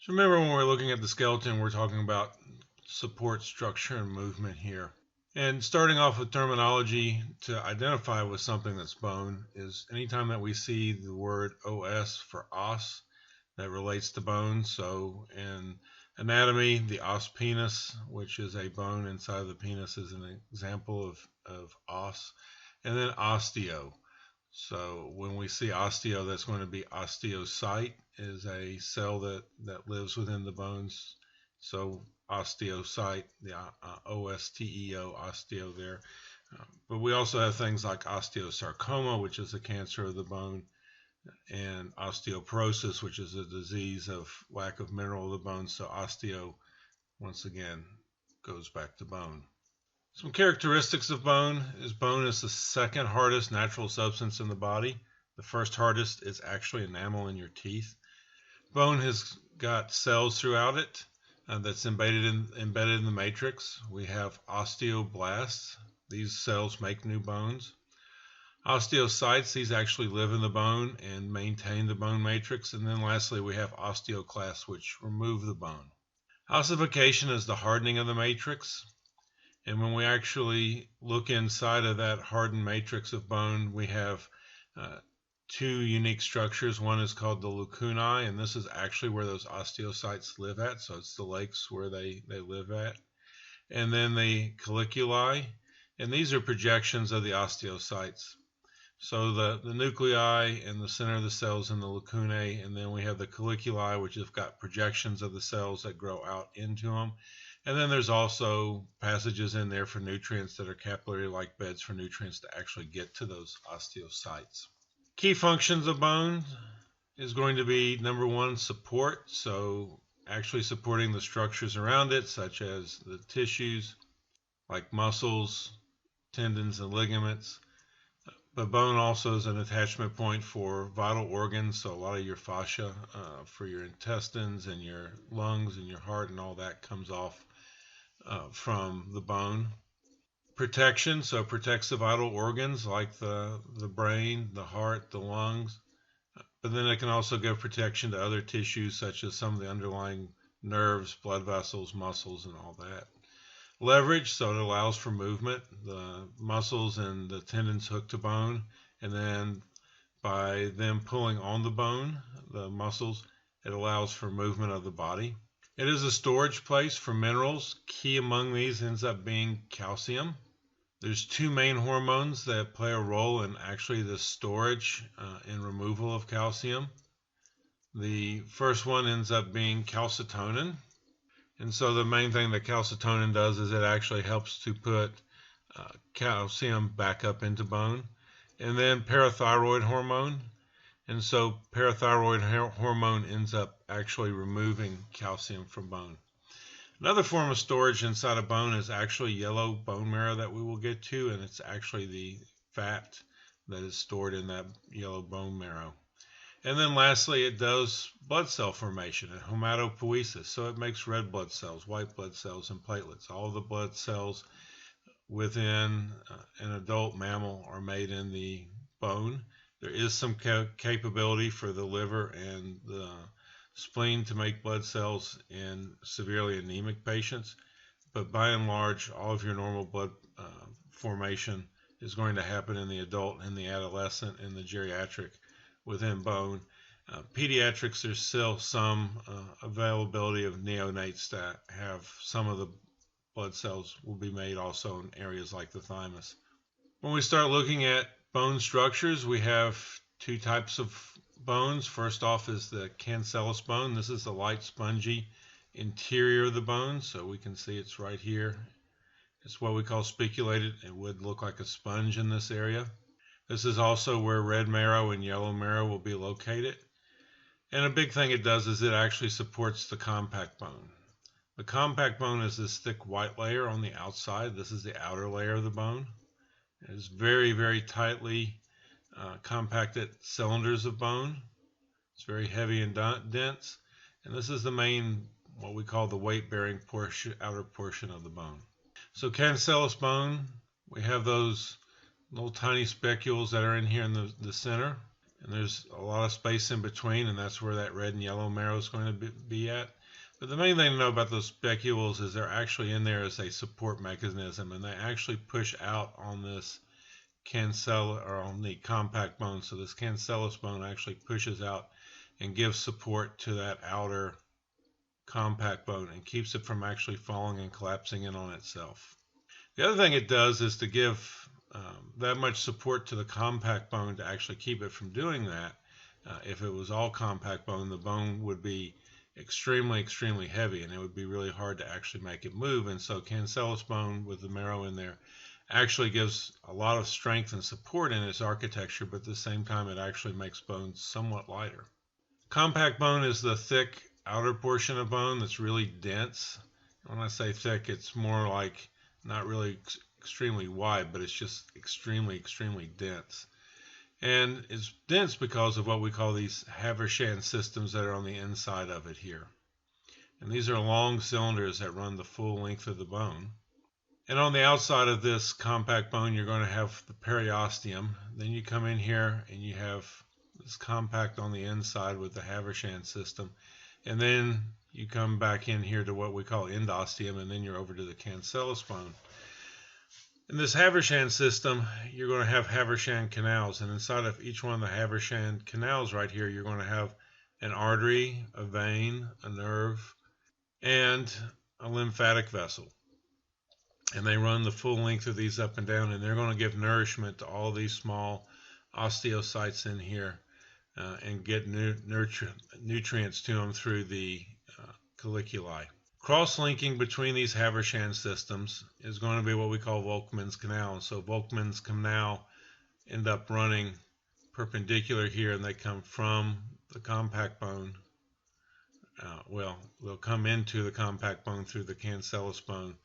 So remember, when we're looking at the skeleton, we're talking about support, structure, and movement here. And starting off with terminology to identify with something that's bone is anytime that we see the word OS for os, that relates to bone. So in anatomy, the os penis, which is a bone inside of the penis, is an example of os. And then osteo. So when we see osteo, that's going to be osteocyte, is a cell that lives within the bones. So osteocyte, the osteo, osteo there. But we also have things like osteosarcoma, which is a cancer of the bone, and osteoporosis, which is a disease of lack of mineral of the bone. So osteo, once again, goes back to bone. Some characteristics of bone is the second hardest natural substance in the body. The first hardest is actually enamel in your teeth. Bone has got cells throughout it that's embedded in the matrix. We have osteoblasts. These cells make new bones. Osteocytes, these actually live in the bone and maintain the bone matrix. And then lastly, we have osteoclasts, which remove the bone. Ossification is the hardening of the matrix. And when we actually look inside of that hardened matrix of bone, we have two unique structures. One is called the lacunae, and this is actually where those osteocytes live at. So it's the lakes where they live at. And then the colliculi, and these are projections of the osteocytes. So the nuclei in the center of the cells in the lacunae, and then we have the colliculi, which have got projections of the cells that grow out into them. And then there's also passages in there for nutrients that are capillary-like beds for nutrients to actually get to those osteocytes. Key functions of bone is going to be, number one, support. So actually supporting the structures around it, such as the tissues, like muscles, tendons, and ligaments. But bone also is an attachment point for vital organs, so a lot of your fascia for your intestines and your lungs and your heart and all that comes off from the bone. Protection, so it protects the vital organs like the brain, the heart, the lungs. But then it can also give protection to other tissues such as some of the underlying nerves, blood vessels, muscles, and all that. Leverage, so it allows for movement. The muscles and the tendons hook to bone, and then by them pulling on the bone, the muscles, it allows for movement of the body. It is a storage place for minerals. Key among these ends up being calcium. There's two main hormones that play a role in actually the storage and removal of calcium. The first one ends up being calcitonin. And so the main thing that calcitonin does is it actually helps to put calcium back up into bone. And then parathyroid hormone. And so parathyroid hormone ends up actually removing calcium from bone. Another form of storage inside a bone is actually yellow bone marrow that we will get to, and it's actually the fat that is stored in that yellow bone marrow. And then lastly, it does blood cell formation and hematopoiesis. So it makes red blood cells, white blood cells, and platelets. All the blood cells within an adult mammal are made in the bone. There is some capability for the liver and the spleen to make blood cells in severely anemic patients, but by and large, all of your normal blood formation is going to happen in the adult, in the adolescent, and the geriatric within bone. Pediatrics, there's still some availability of neonates that have some of the blood cells will be made also in areas like the thymus. When we start looking at bone structures, we have two types of bones. First off is the cancellous bone. This is the light spongy interior of the bone, so we can see it's right here. It's what we call spiculated. It would look like a sponge in this area. This is also where red marrow and yellow marrow will be located. And a big thing it does is it actually supports the compact bone. The compact bone is this thick white layer on the outside. This is the outer layer of the bone. It is very, very tightly compacted cylinders of bone. It's very heavy and dense. And this is the main, what we call the weight-bearing portion, outer portion of the bone. So cancellous bone, we have those little tiny spicules that are in here in the center. and there's a lot of space in between, and that's where that red and yellow marrow is going to be at. But the main thing to know about those specules is they're actually in there as a support mechanism, and they actually push out on this cancellous, or on the compact bone. So this cancellous bone actually pushes out and gives support to that outer compact bone and keeps it from actually falling and collapsing in on itself. The other thing it does is to give that much support to the compact bone to actually keep it from doing that. If it was all compact bone, the bone would be extremely, extremely heavy, and it would be really hard to actually make it move. And so cancellous bone with the marrow in there actually gives a lot of strength and support in its architecture, but at the same time it actually makes bones somewhat lighter. Compact bone is the thick outer portion of bone that's really dense. When I say thick, it's more like not really extremely wide, but it's just extremely, extremely dense. And it's dense because of what we call these Havershan systems that are on the inside of it here. And these are long cylinders that run the full length of the bone. And on the outside of this compact bone, you're going to have the periosteum. Then you come in here and you have this compact on the inside with the Havershan system. And then you come back in here to what we call endosteum, and then you're over to the cancellous bone. In this Havershan system, you're going to have Havershan canals, and inside of each one of the Havershan canals right here, you're going to have an artery, a vein, a nerve, and a lymphatic vessel. And they run the full length of these up and down, and they're going to give nourishment to all these small osteocytes in here and get nutrients to them through the caliculi. Cross-linking between these Havershan systems is going to be what we call Volkmann's canal. So Volkmann's canal end up running perpendicular here, and they come from the compact bone. They'll come into the compact bone through the cancellous bone.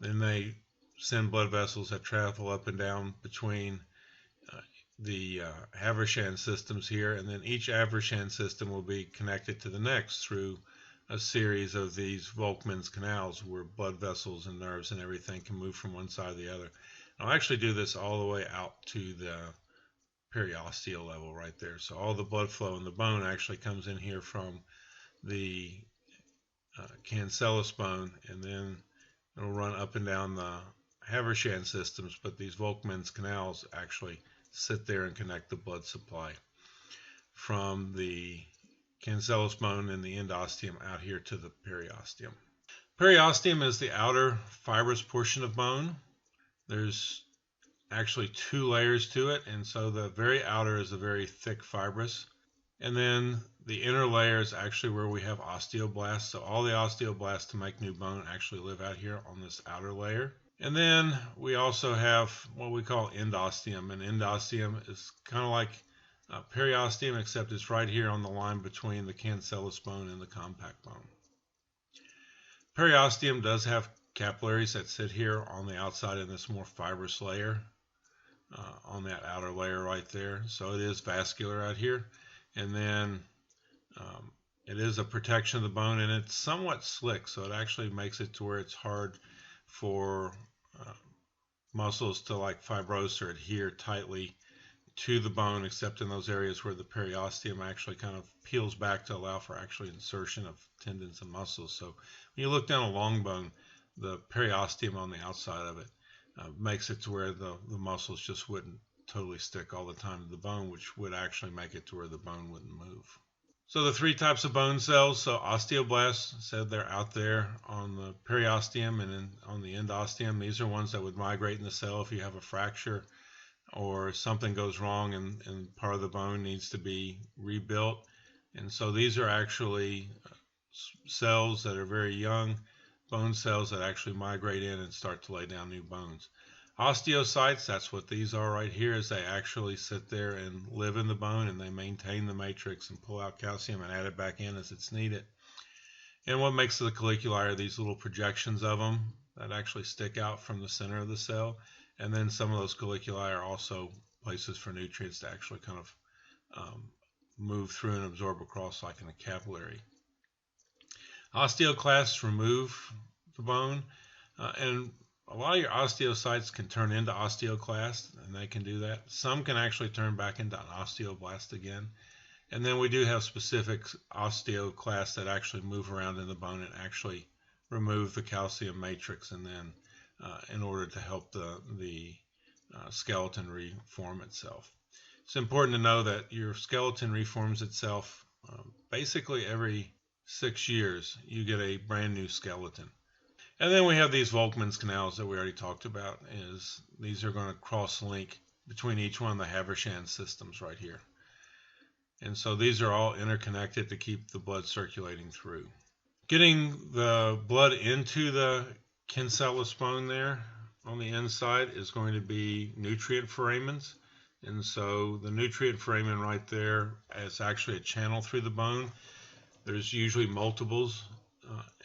Then they send blood vessels that travel up and down between the Havershan systems here, and then each Havershan system will be connected to the next through a series of these Volkmann's canals where blood vessels and nerves and everything can move from one side to the other. I'll actually do this all the way out to the periosteal level right there. So all the blood flow in the bone actually comes in here from the cancellous bone, and then it'll run up and down the Havershan systems, but these Volkmann's canals actually sit there and connect the blood supply from the cancellous bone and the endosteum out here to the periosteum. Periosteum is the outer fibrous portion of bone. There's actually two layers to it, and so the very outer is a very thick fibrous, and then the inner layer is actually where we have osteoblasts. So all the osteoblasts to make new bone actually live out here on this outer layer. And then we also have what we call endosteum, and endosteum is kind of like periosteum, except it's right here on the line between the cancellous bone and the compact bone. Periosteum does have capillaries that sit here on the outside in this more fibrous layer, on that outer layer right there. So it is vascular out here. And then it is a protection of the bone, and it's somewhat slick, so it actually makes it to where it's hard for muscles to like fibrose or adhere tightly to the bone, except in those areas where the periosteum actually kind of peels back to allow for actually insertion of tendons and muscles. So when you look down a long bone, the periosteum on the outside of it makes it to where the muscles just wouldn't totally stick all the time to the bone, which would actually make it to where the bone wouldn't move. So the three types of bone cells, so osteoblasts, said they're out there on the periosteum and then on the endosteum. These are ones that would migrate in the cell if you have a fracture or something goes wrong and part of the bone needs to be rebuilt. And so these are actually cells that are very young, bone cells that actually migrate in and start to lay down new bones. Osteocytes, that's what these are right here, is they actually sit there and live in the bone, and they maintain the matrix and pull out calcium and add it back in as it's needed. And what makes the caliculi are these little projections of them that actually stick out from the center of the cell. And then some of those caliculi are also places for nutrients to actually kind of move through and absorb across, like in a capillary. Osteoclasts remove the bone, and a lot of your osteocytes can turn into osteoclasts, and they can do that. Some can actually turn back into an osteoblast again. And then we do have specific osteoclasts that actually move around in the bone and actually remove the calcium matrix, and then in order to help the skeleton reform itself. It's important to know that your skeleton reforms itself basically every 6 years. You get a brand new skeleton. And then we have these Volkmann's canals that we already talked about. These are going to cross-link between each one of the Havershan systems right here. And so these are all interconnected to keep the blood circulating through. Getting the blood into the cancellous bone there on the inside is going to be nutrient foramens. And so the nutrient foramen right there is actually a channel through the bone. There's usually multiples.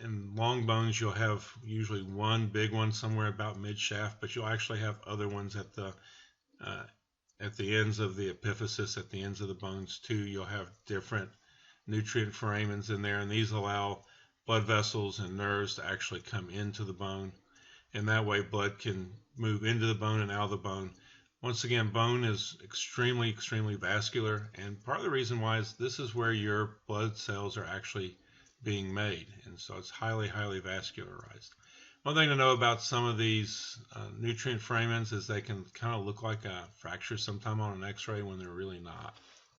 In long bones, you'll have usually one big one somewhere about mid-shaft, but you'll actually have other ones at the ends of the epiphysis, at the ends of the bones too. You'll have different nutrient foramens in there, and these allow blood vessels and nerves to actually come into the bone, and that way blood can move into the bone and out of the bone. Once again, bone is extremely, extremely vascular, and part of the reason why is this is where your blood cells are actually being made, and so it's highly, highly vascularized. One thing to know about some of these nutrient foramens is they can kind of look like a fracture sometime on an x-ray when they're really not.